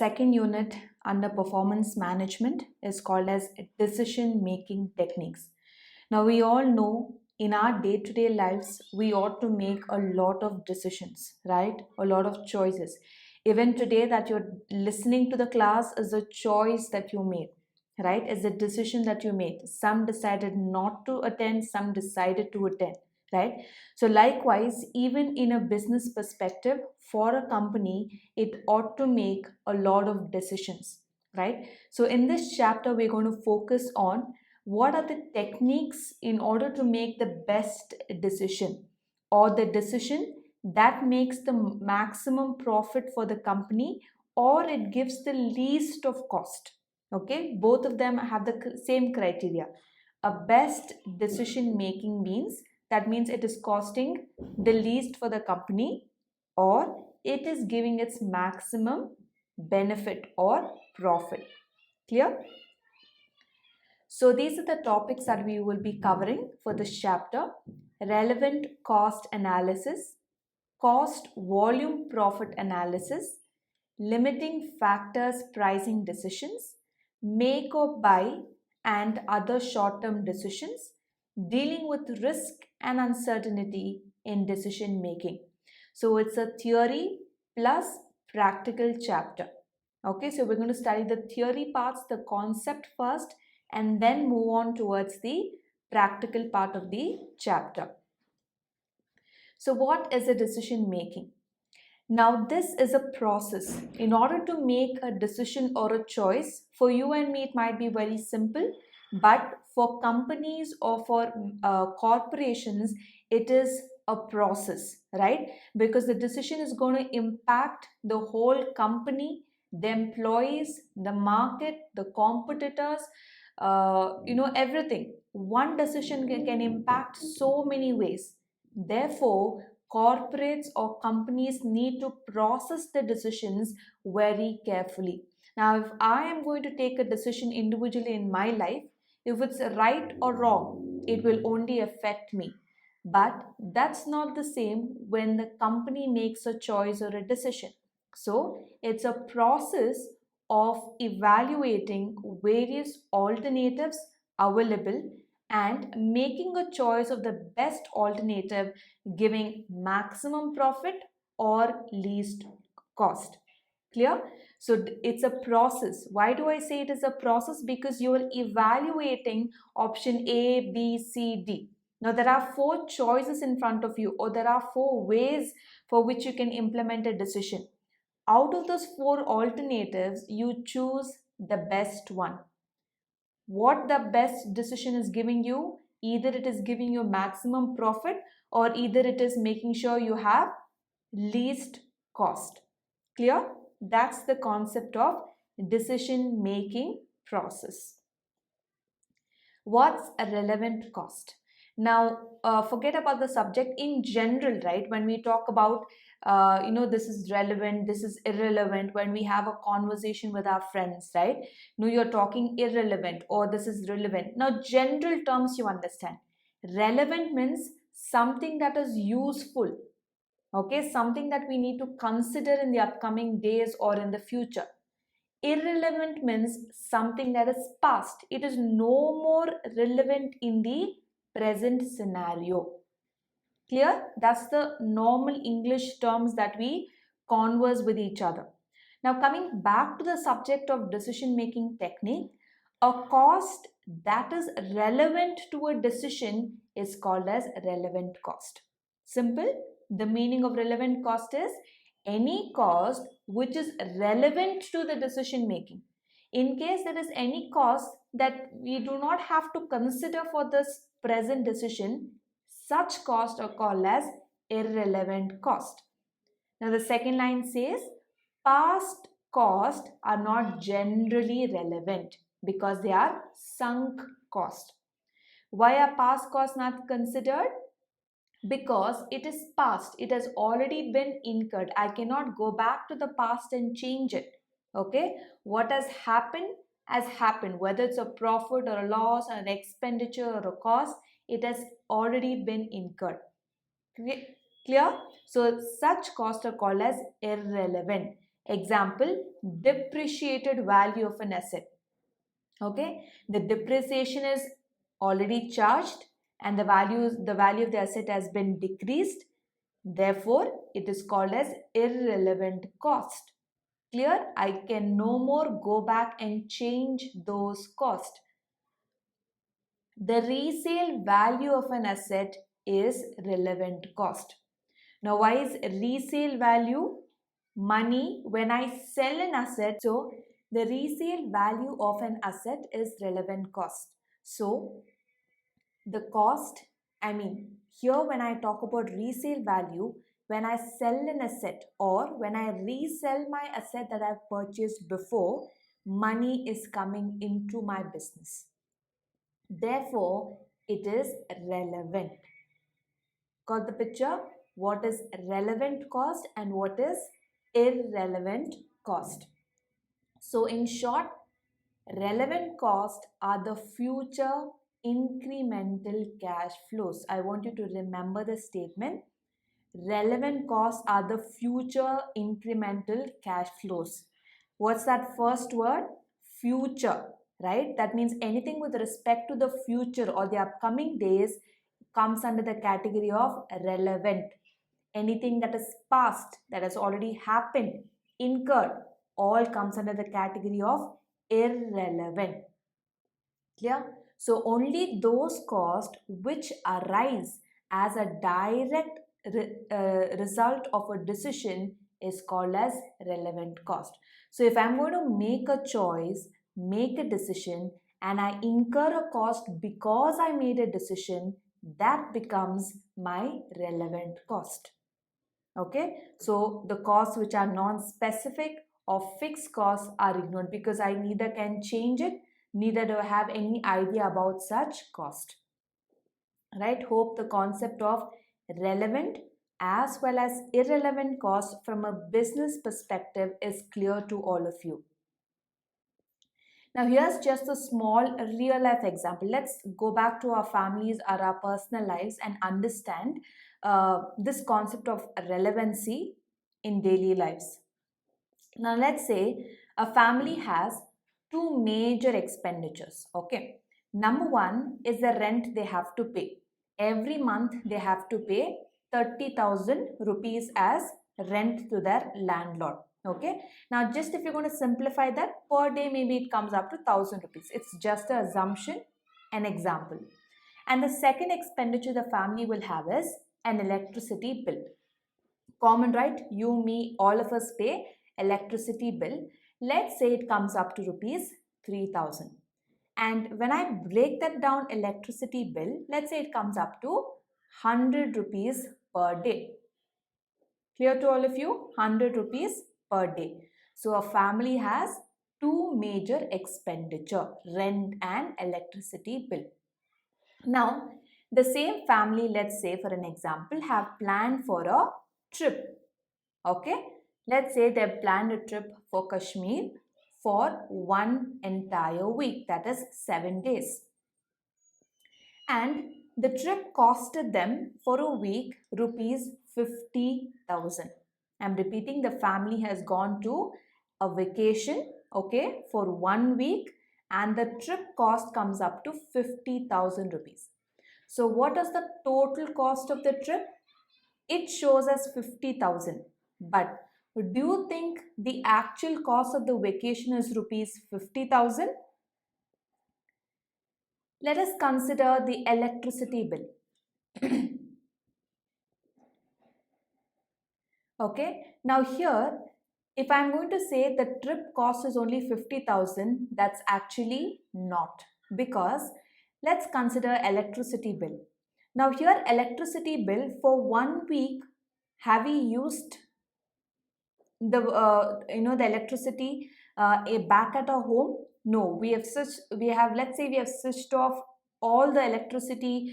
second unit under performance management is called as decision making techniques. Now, we all know in our day to day lives, we ought to make a lot of decisions, right? A lot of choices. Even today, that you're listening to the class is a choice that you made, right? Is a decision that you made. Some decided not to attend, some decided to attend, right? So, likewise, even in a business perspective, for a company, it ought to make a lot of decisions, right? So, in this chapter, we're going to focus on what are the techniques in order to make the best decision or the decision that makes the maximum profit for the company or it gives the least of cost. Okay, both of them have the same criteria. A best decision making means that means it is costing the least for the company or it is giving its maximum benefit or profit. Clear? So these are the topics that we will be covering for this chapter: relevant cost analysis, cost volume profit analysis, limiting factors pricing decisions, make or buy and other short term decisions, dealing with risk and uncertainty in decision making. So it's a theory plus practical chapter. Okay, so we're going to study the theory parts, the concept first, and then move on towards the practical part of the chapter. So, what is a decision making? Now, this is a process. In order to make a decision or a choice, for you and me, it might be very simple, but for companies or for corporations, it is a process, right? Because the decision is going to impact the whole company, the employees, the market, the competitors, everything. One decision can impact so many ways. Therefore, corporates or companies need to process the decisions very carefully. Now, if I am going to take a decision individually in my life, if it's right or wrong, it will only affect me. But that's not the same when the company makes a choice or a decision. So, it's a process of evaluating various alternatives available and making a choice of the best alternative giving maximum profit or least cost. Clear? So it's a process. Why do I say it is a process? Because you are evaluating option A, B, C, D. Now there are four choices in front of you, or there are four ways for which you can implement a decision. Out of those four alternatives, you choose the best one. What the best decision is giving you, either it is giving you maximum profit or either it is making sure you have least cost. Clear? That's the concept of decision making process. What's a relevant cost? Now, forget about the subject in general, right? When we talk about, this is relevant, this is irrelevant, when we have a conversation with our friends, right? No, you're talking irrelevant or this is relevant. Now, general terms you understand. Relevant means something that is useful, okay? Something that we need to consider in the upcoming days or in the future. Irrelevant means something that is past. It is no more relevant in the present scenario. Clear? That's the normal English terms that we converse with each other. Now, coming back to the subject of decision making technique, a cost that is relevant to a decision is called as relevant cost. Simple. The meaning of relevant cost is any cost which is relevant to the decision making. In case there is any cost that we do not have to consider for this present decision, such costs are called as irrelevant cost. Now the second line says past costs are not generally relevant because they are sunk cost. Why are past costs not considered? Because it is past, it has already been incurred. I cannot go back to the past and change it. Okay, what has happened, whether it's a profit or a loss or an expenditure or a cost, it has already been incurred. Clear? So such costs are called as irrelevant. Example, depreciated value of an asset. Okay, the depreciation is already charged and the value of the asset has been decreased. Therefore, it is called as irrelevant cost. Clear? I can no more go back and change those costs. The resale value of an asset is relevant cost. Now, why is resale value? Money when I sell an asset. So, the resale value of an asset is relevant cost. So, the cost, here when I talk about resale value, when I sell an asset or when I resell my asset that I've purchased before, money is coming into my business. Therefore, it is relevant. Got the picture? What is relevant cost and what is irrelevant cost? So, in short, relevant cost are the future incremental cash flows. I want you to remember the statement. Relevant costs are the future incremental cash flows. What's that first word? Future, right? That means anything with respect to the future or the upcoming days comes under the category of relevant. Anything that is past, that has already happened, incurred, all comes under the category of irrelevant. Clear? So only those costs which arise as a direct result of a decision is called as relevant cost. So if I'm going to make a choice, make a decision, and I incur a cost because I made a decision, that becomes my relevant cost. Okay, so the costs which are non-specific or fixed costs are ignored because I neither can change it, neither do I have any idea about such cost. Right? Hope the concept of relevant as well as irrelevant cost from a business perspective is clear to all of you. Now, here's just a small real life example. Let's go back to our families or our personal lives and understand this concept of relevancy in daily lives. Now, let's say a family has two major expenditures. Okay. Number one is the rent they have to pay. Every month they have to pay 30,000 rupees as rent to their landlord. Okay. Now, just if you're going to simplify that, per day maybe it comes up to 1,000 rupees. It's just an assumption, an example. And the second expenditure the family will have is an electricity bill. Common, right? You, me, all of us pay electricity bill. Let's say it comes up to rupees 3,000. And when I break that down electricity bill, let's say it comes up to 100 rupees per day. Clear to all of you? 100 rupees per day. So a family has two major expenditure, rent and electricity bill. Now, the same family, let's say for an example, have planned for a trip. Okay, let's say they've planned a trip for Kashmir for one entire week, that is 7 days. And the trip costed them for a week rupees 50,000. I'm repeating, the family has gone to a vacation, okay, for 1 week, and the trip cost comes up to 50,000 rupees. So, what is the total cost of the trip? It shows as 50,000. But do you think the actual cost of the vacation is rupees 50,000? Let us consider the electricity bill. Okay, now here, if I'm going to say the trip cost is only 50,000, that's actually not, because let's consider electricity bill. Now here, electricity bill for 1 week, have we used the electricity back at our home? No, let's say we have switched off all the electricity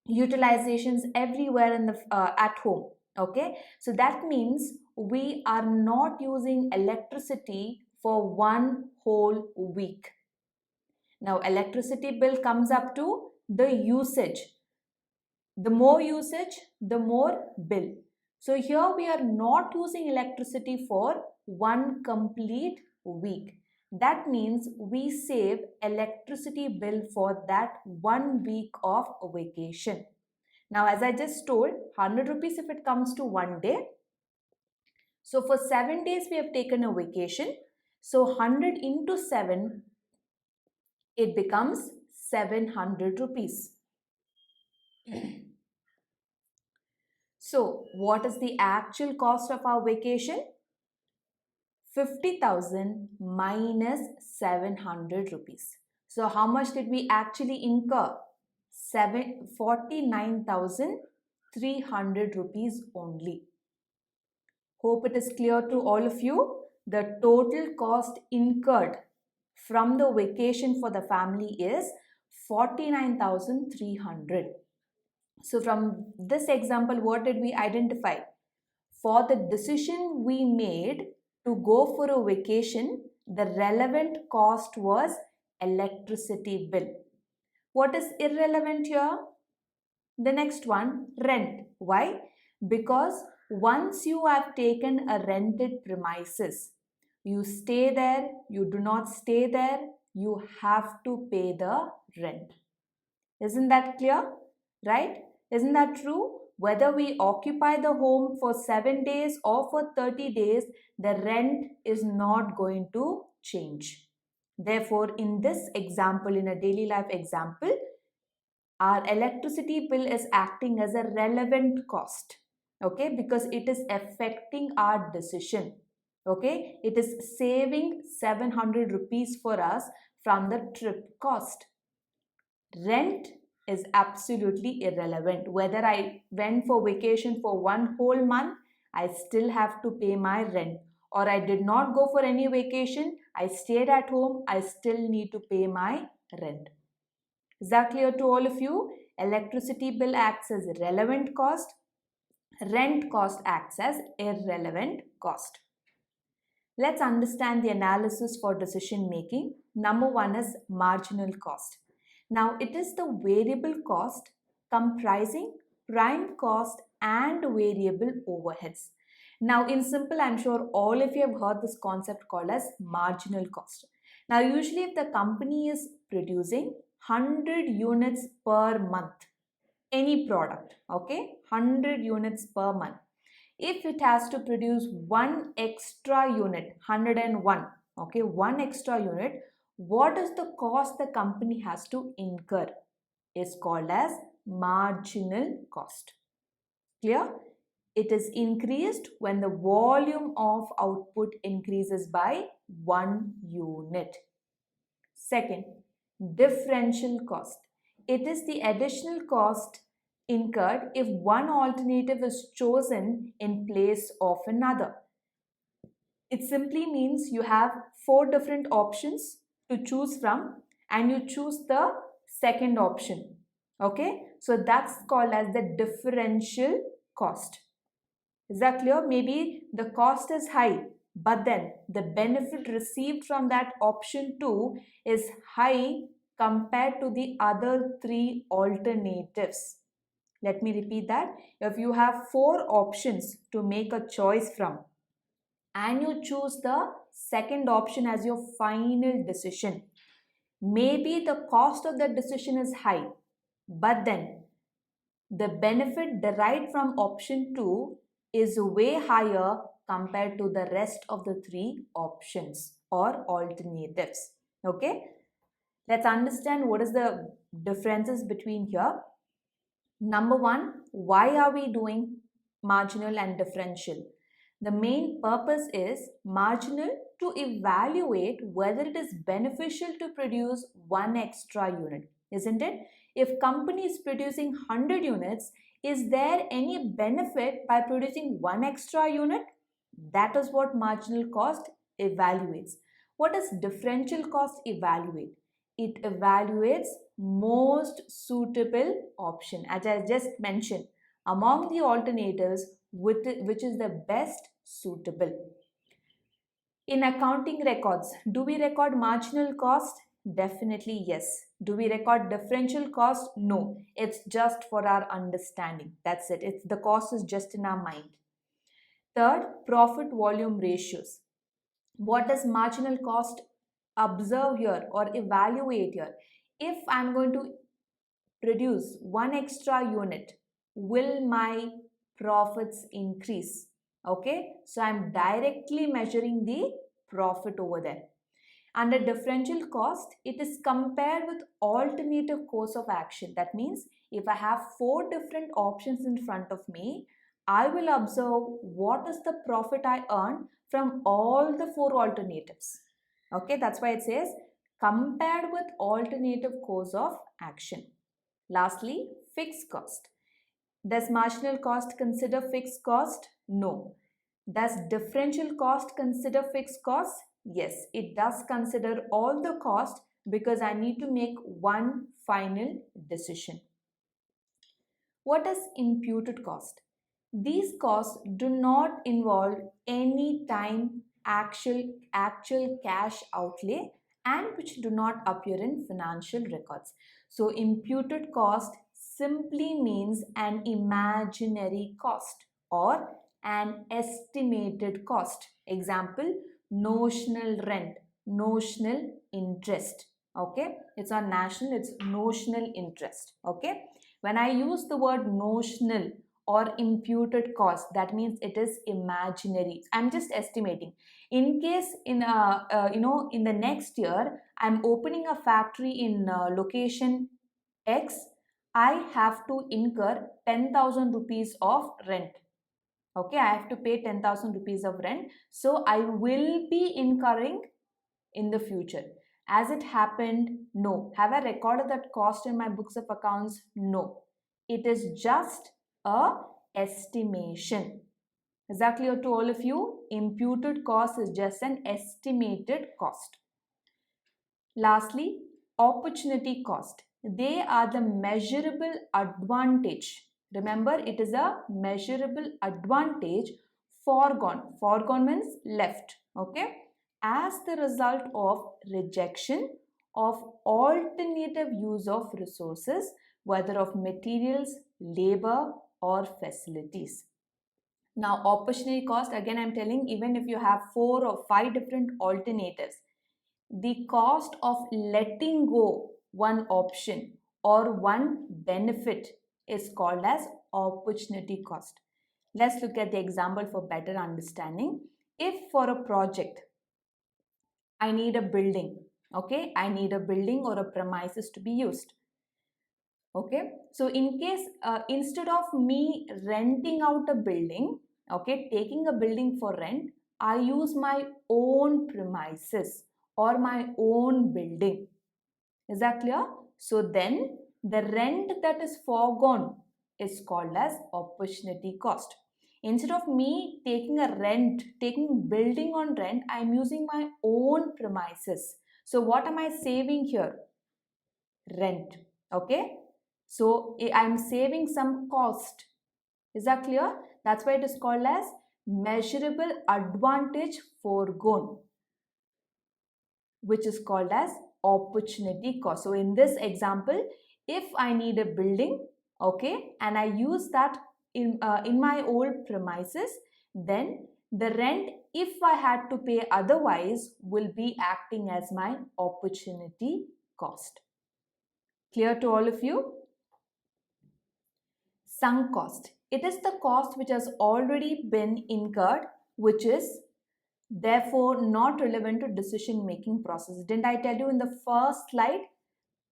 utilizations everywhere in the at home. Okay, so that means we are not using electricity for one whole week. Now electricity bill comes up to the usage. The more usage, the more bill. So here we are not using electricity for one complete week. That means we save electricity bill for that 1 week of vacation. Now, as I just told, 100 rupees if it comes to 1 day. So for 7 days we have taken a vacation. So 100 into 7, it becomes 700 rupees. So what is the actual cost of our vacation? 50,000 minus 700 rupees. So how much did we actually incur? 49,300 rupees only. Hope it is clear to all of you. The total cost incurred from the vacation for the family is 49,300. So from this example, what did we identify? For the decision we made to go for a vacation, the relevant cost was electricity bill. What is irrelevant here? The next one, rent. Why? Because once you have taken a rented premises, you stay there, you do not stay there, you have to pay the rent. Isn't that clear? Right? Isn't that true? Whether we occupy the home for 7 days or for 30 days, the rent is not going to change. Therefore, in this example, in a daily life example, our electricity bill is acting as a relevant cost, okay, because it is affecting our decision, okay. It is saving 700 rupees for us from the trip cost. Rent is absolutely irrelevant. Whether I went for vacation for one whole month, I still have to pay my rent. Or I did not go for any vacation, I stayed at home, I still need to pay my rent. Is that clear to all of you? Electricity bill acts as relevant cost. Rent cost acts as irrelevant cost. Let's understand the analysis for decision making. Number one is marginal cost. Now, it is the variable cost comprising prime cost and variable overheads. Now, in simple, I'm sure all of you have heard this concept called as marginal cost. Now, usually if the company is producing 100 units per month, any product, okay, 100 units per month. If it has to produce one extra unit, 101, okay, one extra unit, what is the cost the company has to incur? Is called as marginal cost. Clear? It is increased when the volume of output increases by 1 unit. Second, differential cost. It is the additional cost incurred if one alternative is chosen in place of another. It simply means you have 4 different options to choose from and you choose the second option. Okay, so that's called as the differential cost. Is that clear? Maybe the cost is high, but then the benefit received from that option 2 is high compared to the other 3 alternatives. Let me repeat that. If you have 4 options to make a choice from and you choose the second option as your final decision, maybe the cost of that decision is high, but then the benefit derived from option 2 is way higher compared to the rest of the 3 options or alternatives. Okay, let's understand what is the differences between here. Number one, why are we doing marginal and differential? The main purpose is marginal to evaluate whether it is beneficial to produce one extra unit, isn't it? If company is producing 100 units, is there any benefit by producing one extra unit? That is what marginal cost evaluates. What does differential cost evaluate? It evaluates most suitable option. As I just mentioned, among the alternatives, which is the best suitable. In accounting records, do we record marginal cost? Definitely yes. Do we record differential cost? No. It's just for our understanding. That's it. The cost is just in our mind. Third, profit volume ratios. What does marginal cost observe here or evaluate here? If I'm going to produce one extra unit, will my profits increase? Okay, so I'm directly measuring the profit over there. Under differential cost, it is compared with alternative course of action. That means if I have four different options in front of me, I will observe what is the profit I earn from all the four alternatives. Okay, that's why it says compared with alternative course of action. Lastly, fixed cost. Does marginal cost consider fixed cost? No. Does differential cost consider fixed cost? Yes, it does consider all the cost because I need to make one final decision. What is imputed cost? These costs do not involve any time actual cash outlay and which do not appear in financial records. So imputed cost simply means an imaginary cost or an estimated cost. Example, notional rent, notional interest. Okay, it's on national, it's notional interest. Okay, when I use the word notional or imputed cost, that means it is imaginary. I'm just estimating. In case in the next year I'm opening a factory in location X, I have to incur 10,000 rupees of rent. Okay, I have to pay 10,000 rupees of rent, so I will be incurring in the future. As it happened? No. Have I recorded that cost in my books of accounts? No. It is just a estimation. Is that clear to all of you? Imputed cost is just an estimated cost. Lastly, opportunity cost. They are the measurable advantage. Remember, it is a measurable advantage foregone. Foregone means left. Okay, as the result of rejection of alternative use of resources, whether of materials, labor, or facilities. Now, opportunity cost, again, I'm telling, even if you have 4 or 5 different alternatives, the cost of letting go one option or one benefit is called as opportunity cost. Let's look at the example for better understanding. If for a project I need a building, okay, I need a building or a premises to be used. Okay, so in case instead of me renting out a building, okay, taking a building for rent, I use my own premises or my own building. Is that clear? So then the rent that is foregone is called as opportunity cost. Instead of me taking building on rent, I am using my own premises. So what am I saving here? Rent. Okay. So I am saving some cost. Is that clear? That's why it is called as measurable advantage foregone, which is called as opportunity cost. So in this example, if I need a building, okay, and I use that in my old premises, then the rent, if I had to pay otherwise, will be acting as my opportunity cost. Clear to all of you? Sunk cost. It is the cost which has already been incurred, which is therefore not relevant to decision making process. Didn't I tell you in the first slide?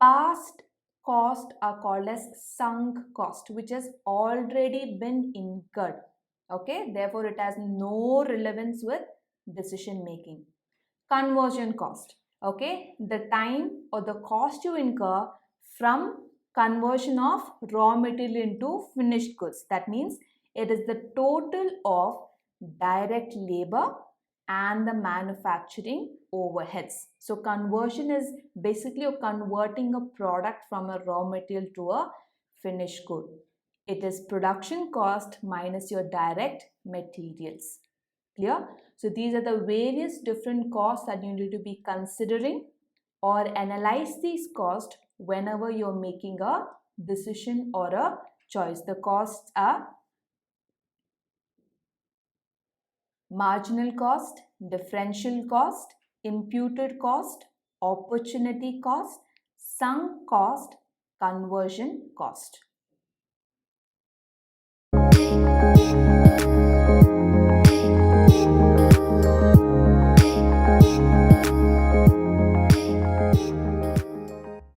Past cost are called as sunk cost, which has already been incurred. Okay, therefore it has no relevance with decision making. Conversion cost. Okay, the time or the cost you incur from conversion of raw material into finished goods. That means it is the total of direct labor and the manufacturing overheads. So conversion is basically you're converting a product from a raw material to a finished good. It is production cost minus your direct materials. Clear? So these are the various different costs that you need to be considering or analyze these costs whenever you're making a decision or a choice. The costs are marginal cost, differential cost, imputed cost, opportunity cost, sunk cost, conversion cost.